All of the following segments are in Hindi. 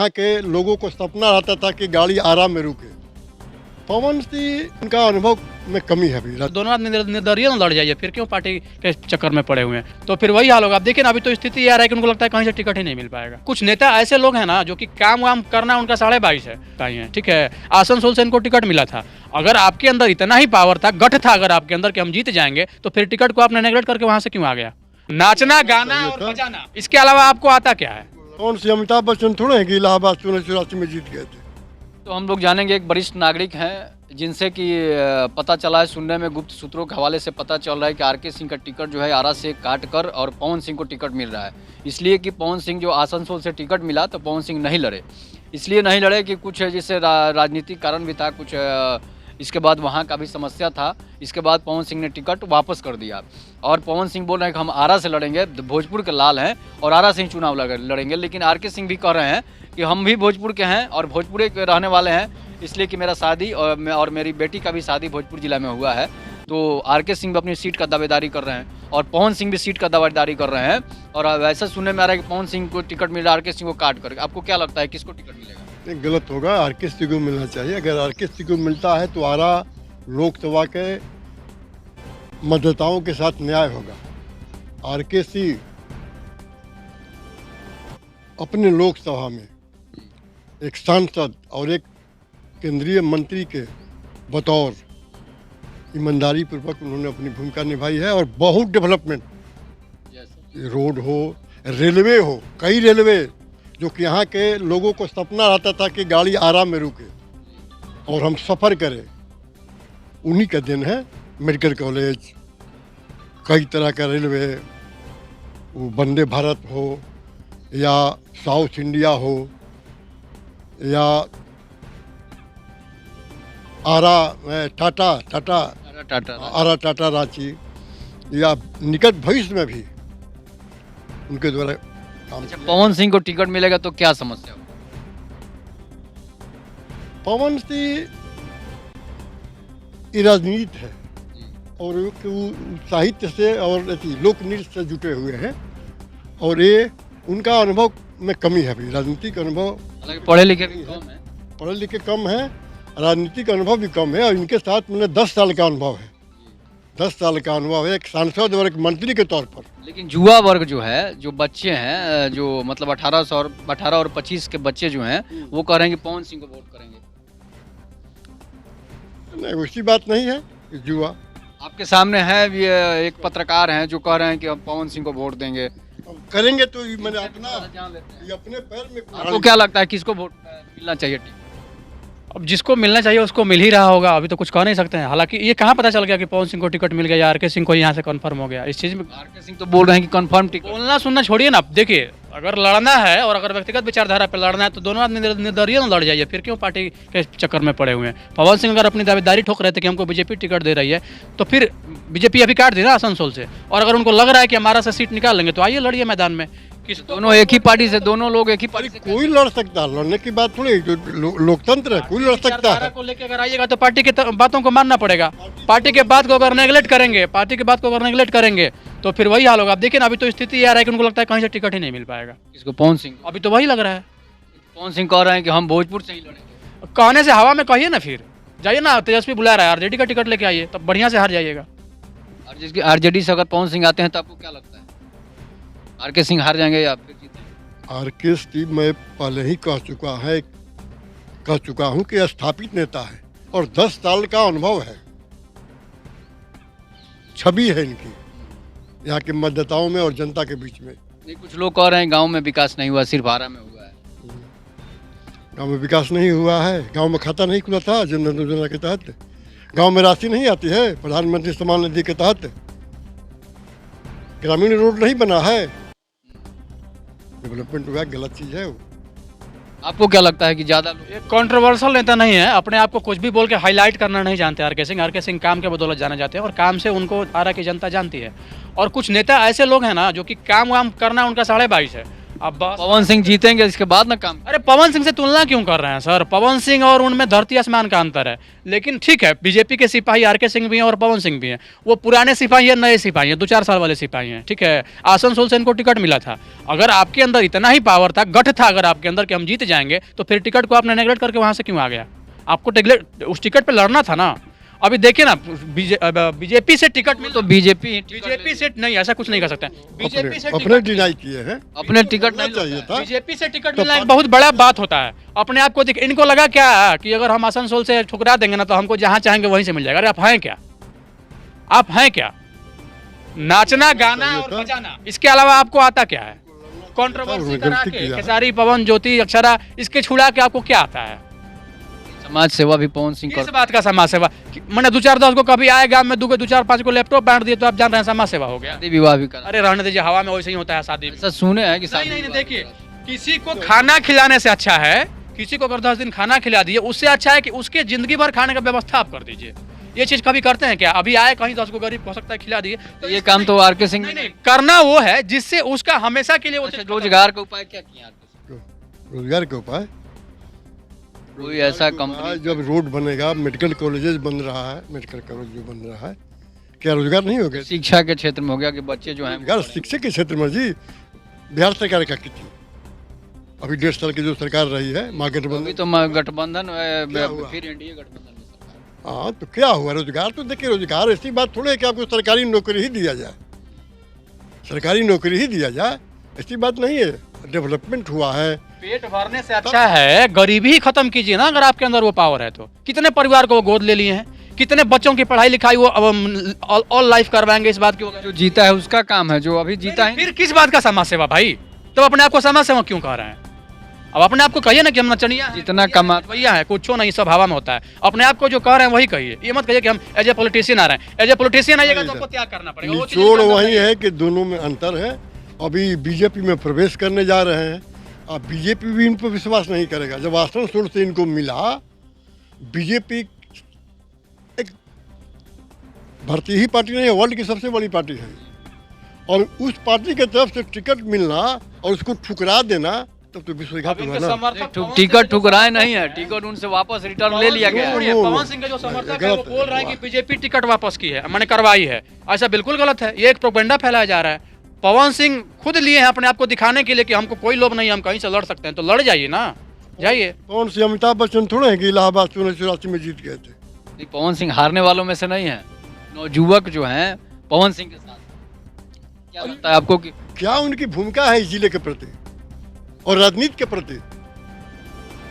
यहाँ के लोगों को सपना रहता था कि गाड़ी आराम में रुके। पवन सिंह उनका अनुभव में कमी है अभी। दोनों आदमी निर्दलीय लड़ जाइए, फिर क्यों पार्टी के चक्कर में पड़े हुए हैं? तो फिर वही हाल होगा। आप देखिए ना, अभी तो स्थिति ये आ रहा है कि उनको लगता है कहीं से टिकट ही नहीं मिल पाएगा। कुछ नेता ऐसे लोग हैं ना जो कि काम वाम करना उनका 22.5 है, ठीक है। आसनसोल से इनको टिकट मिला था। अगर आपके अंदर इतना ही पावर था, गठ था अगर आपके अंदर कि हम जीत जाएंगे, तो फिर टिकट को आपने नेगलेक्ट करके वहां से क्यों आ गया? नाचना, गाना और बजाना, इसके अलावा आपको आता क्या है? कौन सी अमिताभ बच्चन थोड़े हैं कि इलाहाबाद 1984 में जीत गए थे। तो हम लोग जानेंगे एक वरिष्ठ नागरिक हैं जिनसे कि पता चला है, सुनने में गुप्त सूत्रों के हवाले से पता चल रहा है कि आरके सिंह का टिकट जो है आरा से काट कर और पवन सिंह को टिकट मिल रहा है। इसलिए कि पवन सिंह जो आसनसोल से टिकट मिला तो पवन सिंह नहीं लड़े। इसलिए नहीं लड़े कि कुछ जिससे राजनीतिक कारण भी था, कुछ इसके बाद वहाँ का भी समस्या था। इसके बाद पवन सिंह ने टिकट वापस कर दिया और पवन सिंह बोल रहे हैं कि हम आरा से लड़ेंगे, भोजपुर के लाल हैं और आरा से ही चुनाव लड़ेंगे। लेकिन आरके सिंह भी कह रहे हैं कि हम भी भोजपुर के हैं और भोजपुर के रहने वाले हैं, इसलिए कि मेरा शादी और मेरी बेटी का भी शादी भोजपुर जिला में हुआ है। तो आरके सिंह भी अपनी सीट का दावेदारी कर रहे हैं और पवन सिंह भी सीट का दावेदारी कर रहे हैं। और वैसा सुनने में आ रहा है कि पवन सिंह को टिकट मिल रहा है आरके सिंह को काट कर। आपको क्या लगता है किसको टिकट मिलेगा? नहीं, गलत होगा। आरके सिंह को मिलना चाहिए। अगर आरके सिंह को मिलता है तो आरा लोकसभा के मतदाताओं के साथ न्याय होगा। आरके सिंह अपने लोकसभा में एक सांसद और एक केंद्रीय मंत्री के बतौर ईमानदारी पूर्वक उन्होंने अपनी भूमिका निभाई है और बहुत डेवलपमेंट, रोड हो, रेलवे हो, कई रेलवे जो कि यहाँ के लोगों को सपना रहता था कि गाड़ी आराम में रुके और हम सफ़र करें, उन्हीं का दिन है। मेडिकल कॉलेज, कई तरह का रेलवे, वो वंदे भारत हो या साउथ इंडिया हो या आरा टाटा रांची या निकट भविष्य में भी उनके द्वारा काम। अच्छा, पवन सिंह को टिकट मिलेगा तो क्या समस्या होगी? पवन सिंह राजनीति है और वो साहित्य से और लोक नृत्य से जुटे हुए हैं और ये उनका अनुभव में कमी है अभी। राजनीतिक अनुभव, हालांकि पढ़े लिखे भी कम है, पढ़े लिखे कम है, राजनीतिक अनुभव भी कम है और इनके साथ मैंने 10 साल का अनुभव है। 10 साल का अनुभव है एक सांसद और एक मंत्री के तौर पर। लेकिन युवा वर्ग जो है, जो बच्चे हैं, जो मतलब 18 और 25 के बच्चे जो हैं, वो कह रहे हैं कि पवन सिंह को वोट करेंगे। नहीं, वैसी बात नहीं है। युवा आपके सामने है, ये एक पत्रकार हैं जो कह रहे हैं कि हम पवन सिंह को वोट देंगे। करेंगे तो मैंने अपने पैर में। आपको क्या लगता है किसको वोट मिलना चाहिए टिकट? अब जिसको मिलना चाहिए उसको मिल ही रहा होगा, अभी तो कुछ कह नहीं सकते हैं। हालांकि ये कहाँ पता चल गया कि पवन सिंह को टिकट मिल गया या आरके सिंह को यहाँ से कंफर्म हो गया? इस चीज़ में आरके सिंह तो बोल रहे हैं कि कंफर्म टिकट। बोलना सुनना छोड़िए ना। देखिए, अगर लड़ना है और अगर व्यक्तिगत विचारधारा पर लड़ना है तो दोनों आदमी निर्दलीय लड़ जाइए, फिर क्यों पार्टी के चक्कर में पड़े हुए हैं? पवन सिंह अगर अपनी दावेदारी ठोक रहे थे कि हमको बीजेपी टिकट दे रही है, तो फिर बीजेपी अभी काट दी ना आसनसोल से, और अगर उनको लग रहा है कि हमारा से सीट निकाल लेंगे तो आइए लड़िए मैदान में। दोनों एक ही पार्टी से, दोनों लोग एक ही पार्टी से। कोई लड़ सकता है, लड़ने की बात थोड़ी। लोकतंत्र है, कोई लड़ सकता है। को लेकर अगर आइएगा तो पार्टी की बातों को मानना पड़ेगा। पार्टी के बात को अगर नेगलेक्ट करेंगे तो फिर वही हाल होगा। आप देखिए ना, अभी तो स्थिति ये आ रहा है कि उनको लगता है कहीं से टिकट ही नहीं मिल पाएगा। किसको? पवन सिंह। अभी तो वही लग रहा है। पवन सिंह कह रहे हैं कि हम भोजपुर से ही लड़ेंगे। कहने से हवा में कहिए ना, फिर जाइए ना, तेजस्वी बुला रहा है, आरजेडी का टिकट लेके आइए, तब बढ़िया से हार जाइएगा। आरजेडी से अगर पवन सिंह आते हैं तो आपको क्या लगता है, आरके सिंह हार जाएंगे या फिर जीतेंगे? आरके सिंह मैं पहले ही कह चुका हूँ कि स्थापित नेता है और 10 साल का अनुभव है, छवि है इनकी यहाँ के मतदाताओं में और जनता के बीच में। नहीं, कुछ लोग कह रहे हैं गांव में विकास नहीं हुआ, सिर्फ आरा में हुआ है। गांव में विकास नहीं हुआ है। गांव में खाता नहीं खुला था जन धन योजना के तहत। गांव में राशि नहीं आती है प्रधानमंत्री सम्मान निधि के तहत। ग्रामीण रोड नहीं बना है। डेवलपमेंट हुआ, गलत चीज़ है वो। आपको क्या लगता है कि ज़्यादा कंट्रोवर्शियल नेता नहीं है, अपने आप को कुछ भी बोल के हाईलाइट करना नहीं जानते आरके सिंह काम के बदौलत जाने जाते हैं और काम से उनको आरा की जनता जानती है। और कुछ नेता ऐसे लोग हैं ना जो कि काम वाम करना उनका 22.5 है, अब बस पवन सिंह जीतेंगे इसके बाद ना काम। अरे पवन सिंह से तुलना क्यों कर रहे हैं सर? पवन सिंह और उनमें धरती आसमान का अंतर है। लेकिन ठीक है, बीजेपी के सिपाही आरके सिंह भी हैं और पवन सिंह भी हैं। वो पुराने सिपाही हैं, नए सिपाही हैं, 2-4 साल वाले सिपाही हैं, ठीक है। आसनसोल से इनको टिकट मिला था। अगर आपके अंदर इतना ही पावर था, गठ था अगर आपके अंदर कि हम जीत जाएंगे, तो फिर टिकट को आपने नेगलेक्ट करके वहाँ से क्यों आ गया? आपको उस टिकट पर लड़ना था ना। अभी देखिए ना, बीजेपी से टिकट मिल तो बीजेपी से नहीं, ऐसा कुछ नहीं कर सकते। बीजेपी से अपने डिनाई किए हैं, अपने टिकट नहीं चाहिए था। बीजेपी से टिकट मिलना एक बहुत बड़ा बात होता है। अपने आप को इनको लगा क्या कि अगर हम आसनसोल से ठुकरा देंगे ना तो हमको जहां चाहेंगे वहीं से मिल जाएगा। अरे आप हैं क्या? आप हैं क्या? नाचना, गाना और बजाना, इसके अलावा आपको आता क्या है? कंट्रोवर्सी करा के खेसारी, पवन, ज्योति, अक्षरा, इसके छुड़ा के आपको क्या आता है? समाज सेवा भी पवन सिंह किस बात का समाज सेवा? मैंने 2-4-10 को कभी आए गांव में 2-4-5 को लैपटॉप बांट दिए तो आप जान रहे हैं समाज सेवा हो गया। शादी विवाह भी करा। अरे रहने दीजिए, हवा में वैसे ही होता है शादी में। ऐसा सुने हैं कि नहीं, देखिए, किसी को खाना खिलाने से अच्छा है, किसी को अगर 10 दिन खाना खिला दिए उससे अच्छा है कि उसके जिंदगी भर खाने का व्यवस्था आप कर दीजिए। ये चीज कभी करते हैं क्या? अभी आए कहीं 10 को गरीब हो सकता है खिला दिए, तो ये काम तो आरके सिंह नहीं करना वो है जिससे उसका हमेशा के लिए वो रोजगार का उपाय क्या किया? रोजगार के उपाय कोई ऐसा कंपनी जब रोड बनेगा, मेडिकल कॉलेजेस बन रहा है, मेडिकल कॉलेज जो बन रहा है, क्या रोजगार नहीं हो गया? शिक्षा के क्षेत्र में हो गया कि बच्चे जो हैं रोजगार शिक्षा के क्षेत्र में जी बिहार सरकार का कितनी अभी 1.5 साल की जो सरकार रही है, अभी गठबंधन, तो गठबंधन हुआ? फिर एनडीए गठबंधन में सरकार। हाँ तो क्या हुआ? रोजगार तो देखिए, रोजगार ऐसी बात थोड़ी है कि आपको सरकारी नौकरी ही दिया जाए, सरकारी नौकरी ही दिया जाए, ऐसी बात नहीं है। डेवलपमेंट हुआ है। पेट भरने से अच्छा है गरीबी ही खत्म कीजिए ना, अगर आपके अंदर वो पावर है तो। कितने परिवार को वो गोद ले लिए हैं, कितने बच्चों की पढ़ाई लिखाई वो ऑल लाइफ करवाएंगे इस बात की। जो जीता है उसका काम है, जो अभी जीता है। फिर किस बात का समाज सेवा भाई? तो अपने आप को समाज सेवा क्यों कह रहे हैं? अब अपने आप को कहिए ना कि हम नचनिया हैं, जितना कमा भैया है, कुछ नहीं, सब हवा में होता है। अपने आप को जो कह रहे हैं वही कहिए। ये मत कहिए कि हम एज ए पॉलिटिशियन आ रहे हैं। एज ए पॉलिटिशियन आइएगा तो आपको त्याग करना पड़ेगा। वो चीज़ निचोड़ वही है कि दोनों में अंतर है। अभी बीजेपी में प्रवेश करने जा रहे हैं, अब बीजेपी भी इन पर विश्वास नहीं करेगा। जब आसनसोल से इनको मिला, बीजेपी एक भारतीय ही पार्टी नहीं है, वर्ल्ड की सबसे बड़ी पार्टी है, और उस पार्टी की तरफ से टिकट मिलना और उसको ठुकरा देना, तब तो विश्वासघात हुआ ना। टिकट ठुकराए नहीं है, टिकट उनसे वापस रिटर्न ले लिया गया है। पवन सिंह के जो समर्थक है वो बोल रहे हैं कि बीजेपी टिकट वापस की है, मैंने करवाई है। ऐसा बिल्कुल गलत है, ये एक प्रोपेगेंडा फैलाया जा रहा है। पवन सिंह खुद लिए हैं अपने आप को दिखाने के लिए कि हमको कोई लोभ नहीं, हम कहीं से लड़ सकते हैं, तो लड़ जाइए ना, जाइए। पवन सिंह अमिताभ बच्चन थोड़े हैं कि इलाहाबाद 1984 में जीत गए थे। पवन सिंह हारने वालों में से नहीं है। नौजुवक जो हैं पवन सिंह के साथ, क्या लगता है आपको कि क्या उनकी भूमिका है इस जिले के प्रति और राजनीति के प्रति?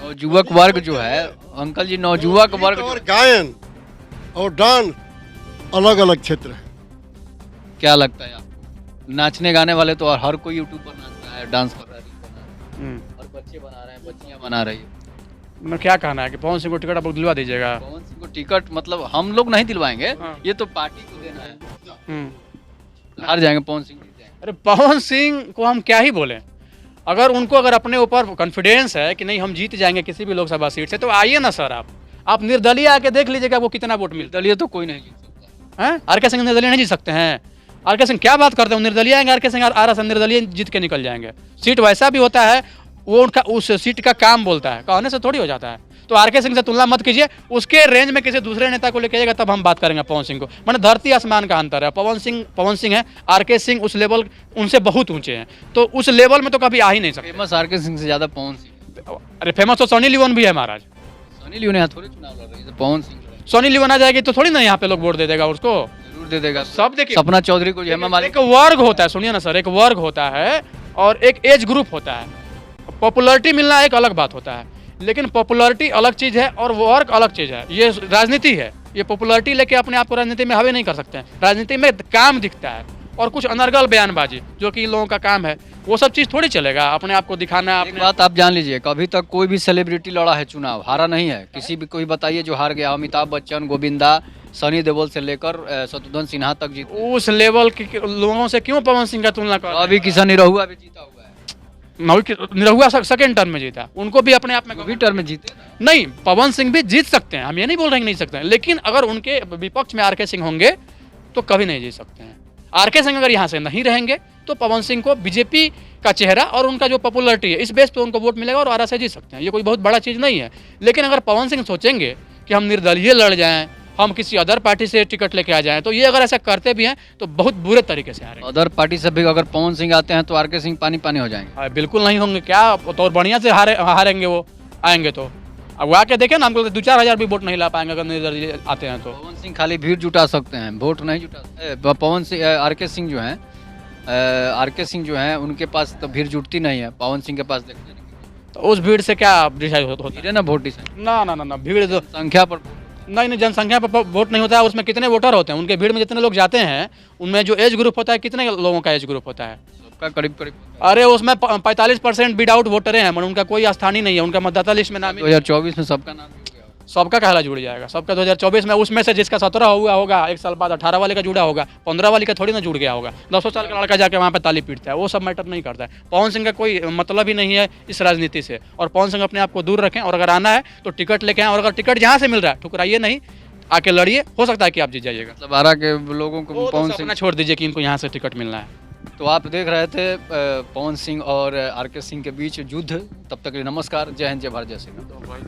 नौजुवक वर्ग जो है अंकल जी, नौजुवक वर्ग और गायन और डांस अलग अलग क्षेत्र है। क्या लगता है आपको? नाचने गाने वाले तो हर कोई यूट्यूब पर नाच रहा है, डांस कर रहा है, और बच्चे बना रहे हैं, बच्चियां बना रही है। मैं क्या कहना है कि पवन सिंह को टिकट आप दिलवा दीजिएगा? पवन सिंह को टिकट मतलब हम लोग नहीं दिलवाएंगे, हाँ। ये तो पार्टी को देना है। हार जाएंगे पवन सिंह, जीत जाएंगे। अरे पवन सिंह को हम क्या ही बोलें, अगर उनको अगर अपने ऊपर कॉन्फिडेंस है कि नहीं हम जीत जाएंगे किसी भी लोकसभा सीट से, तो आइए ना सर, आप निर्दलीय आके देख लीजिएगा वो कितना वोट मिलता दलीय तो कोई नहीं जीत सकता है। आरके सिंह निर्दलीय नहीं जीत सकते हैं? आरके सिंह क्या बात करते हैं? निर्दलीय आएंगे, आरके सिंह आरा से निर्दलीय जीत के निकल जाएंगे। सीट वैसा भी होता है, वो उनका उस सीट का काम बोलता है, कहने से थोड़ी हो जाता है। तो आरके सिंह से तुलना मत कीजिए, उसके रेंज में किसी दूसरे नेता को लेके जाएगा तब हम बात करेंगे पवन सिंह को। मैंने धरती आसमान का अंतर है। पवन सिंह है, आरके सिंह उस लेवल उनसे बहुत ऊंचे हैं, तो उस लेवल में तो कभी आ ही नहीं सकते। फेमस आरके सिंह से ज्यादा पवन सिंह। अरे फेमस तो सनी लियोन भी है महाराज। सनी लियोन यहाँ थोड़ी चुनाव लड़ रही है, पवन सिंह सनी लियोन आ जाएगी तो थोड़ी ना यहाँ पे लोग वोट दे देगा उसको, जरूर दे देगा। सब देखिए, सपना चौधरी को हेमा मालिनी, एक वर्ग होता है, सुनिए ना सर, एक वर्ग होता है और एक एज ग्रुप होता है। पॉपुलैरिटी मिलना एक अलग बात होता है, लेकिन पॉपुलैरिटी अलग चीज़ है और वर्ग अलग चीज़ है। ये राजनीति है, ये पॉपुलैरिटी लेके अपने आप को राजनीति में हावी नहीं कर सकते हैं। राजनीति में काम दिखता है और कुछ अनर्गल बयानबाजी जो कि इन लोगों का काम है, वो सब चीज़ थोड़ी चलेगा। अपने आप को दिखाना, एक बात आप जान लीजिए, कभी तक कोई भी सेलिब्रिटी लड़ा है चुनाव, हारा नहीं है। किसी भी कोई बताइए जो हार गया? अमिताभ बच्चन, गोविंदा, सनी देओल से लेकर शत्रुघ्न सिन्हा तक जीते। उस लेवल के लोगों से क्यों पवन सिंह का तुलना कर? अभी किसान निरहुआ भी जीता हुआ है। निरहुआ सेकेंड टर्म में जीता, उनको भी अपने आप में कभी टर्म में जीते नहीं। पवन सिंह भी जीत सकते हैं, हम ये नहीं बोल रहे हैं नहीं सकते हैं, लेकिन अगर उनके विपक्ष में आरके सिंह होंगे तो कभी नहीं जीत सकते हैं। आरके सिंह अगर यहाँ से नहीं रहेंगे तो पवन सिंह को बीजेपी का चेहरा और उनका जो पॉपुलरिटी है, इस बेस पे उनको वोट मिलेगा और आरा से जीत सकते हैं। ये कोई बहुत बड़ा चीज़ नहीं है। लेकिन अगर पवन सिंह सोचेंगे कि हम निर्दलीय लड़ जाएं, हम किसी अदर पार्टी से टिकट लेके आ जाएं, तो ये अगर ऐसा करते भी हैं तो बहुत बुरे तरीके से हारेंगे। अदर पार्टी से भी अगर पवन सिंह आते हैं तो आर के सिंह पानी पानी हो जाएंगे। बिल्कुल नहीं होंगे, क्या तो और बढ़िया से हारेंगे वो, आएंगे तो। अब वो आके देखें ना, हमको 2-4 हज़ार भी वोट नहीं ला पाएंगे अगर निर्दलीय आते हैं तो। पवन सिंह खाली भीड़ जुटा सकते हैं, वोट नहीं जुटा। पवन सिंह आर के सिंह जो हैं, आर के सिंह जो हैं उनके पास तो भीड़ जुटती नहीं है। पवन सिंह के पास देखते तो उस भीड़ से क्या डिसाइड होता है? हैं ना वोट डिसाइड, ना भीड़ तो संख्या पर नहीं, जनसंख्या पर वोट नहीं होता है। उसमें कितने वोटर होते हैं, उनके भीड़ में जितने लोग जाते हैं उनमें जो एज ग्रुप होता है, कितने लोगों का एज ग्रुप होता है? सबका करीब करीब। अरे उसमें 45% विदाउट वोटर हैं, मतलब उनका कोई स्थान ही नहीं है, उनका मतदाता लिस्ट में नाम ही 2024 में सबका नाम जुड़ गया होगा। सबका कहला जुड़ जाएगा, सबका 2024 में। उसमें से जिसका 17 हुआ होगा, 1 साल बाद 18 वाले का जुड़ा होगा, 15 वाले का थोड़ी ना जुड़ गया होगा। 10 साल का लड़का जाके वहाँ पे ताली पीटता है, वो सब मैटर नहीं करता है। पवन सिंह का कोई मतलब ही नहीं है इस राजनीति से, और पवन सिंह अपने आप को दूर रखें, और अगर आना है तो टिकट लेके आएं, और अगर टिकट जहाँ से मिल रहा है ठुकराइए नहीं, आके लड़िए, हो सकता है कि आप जीत जाइएगा। मतलब आरा के लोगों को वो तो पवन सपना सिंह। छोड़ दीजिए कि इनको यहाँ से टिकट मिलना है। तो आप देख रहे थे पवन सिंह और आर के सिंह के बीच युद्ध। तब तक के लिए नमस्कार, जय हिंद, जय भारत, जय श्री राम।